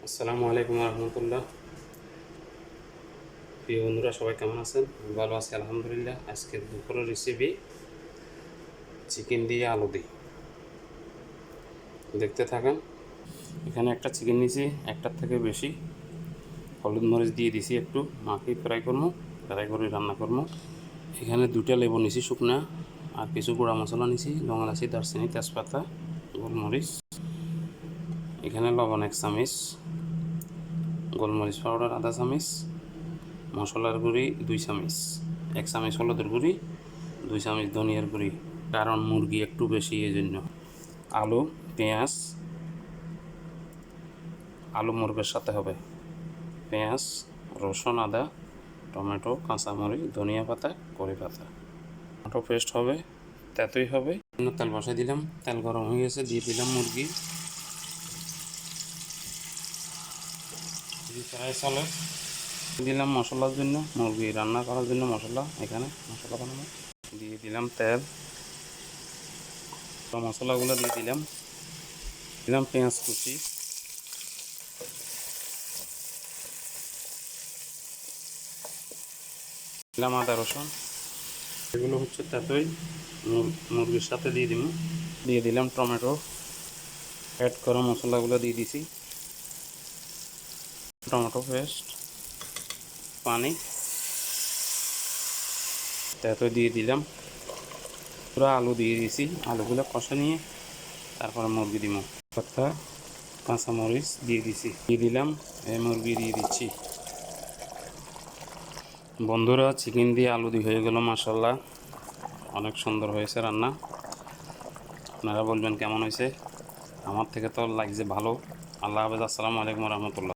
আসসালামু আলাইকুম রহমতুল্লাহ। প্রিয় বন্ধুরা, সবাই কেমন আছেন? আমি ভালো আছি আলহামদুলিল্লাহ। আজকের দুপুরের রেসিপি চিকেন দিয়ে আলু দিই, দেখতে থাকেন। এখানে একটা চিকেন নিয়েছি, একটার থেকে বেশি। হলুদ মরিচ দিয়ে দিছি, একটু মাখিয়ে ফ্রাই করে রান্না করবো। এখানে দুটা লেবু নিছি শুকনা, আর কিছু গুঁড়া মশলা নিছি, লং এলাচি, দারচিনি, তেজপাতা, গোলমরিচ। এখানে লবণ 1 চামচ, গোলমরিচ পাউডার আধা চামচ, মশলার গুঁড়ি 2 চামচ, 1 চামচ হলুদের গুঁড়ি, 2 চামচ ধনিয়ার গুঁড়ি, কারণ মুরগি একটু বেশি এই জন্য। আলু, পেঁয়াজ, আলু মুরগির সাথে হবে। পেঁয়াজ, রসুন, আদা, টমেটো, কাঁচামরিচ, ধনিয়া পাতা, কারি পাতা। টমেটো পেস্ট হবে, তেতই হবে। তেল বসাই দিলাম, তেল গরম হয়ে গেছে, দিয়ে দিলাম মুরগি। ফ্রাই চালে দিলাম মশলার জন্য, মুরগি রান্না করার জন্য মশলা। এখানে মশলা বানাবো, দিয়ে দিলাম তেল, মশলাগুলো দিয়ে দিলাম পেঁয়াজ কুচি, দিলাম আদা রসুন। এগুলো হচ্ছে তেতই, মুরগির সাথে দিয়ে দিলাম টমেটো। অ্যাড করা মশলাগুলো দিয়ে দিছি, টমেটো পেস্ট, পানি, তেতই দিয়ে দিলাম। পুরো আলু দিয়ে দিছি, আলুগুলো কষা নিয়ে তারপরে মুরগি দিব। কথা কাঁচামরিচ দিয়ে দিলাম, এই মুরগি দিয়ে দিচ্ছি। বন্ধুরা, চিকেন দিয়ে আলু দিয়ে হয়ে গেল মাশাআল্লাহ, অনেক সুন্দর হয়েছে রান্না। আপনারা বলবেন কেমন হয়েছে। আমার থেকে তো লাগছে ভালো। আল্লাহ হাফেজ, আসসালামু আলাইকুম রহমতুল্লাহ।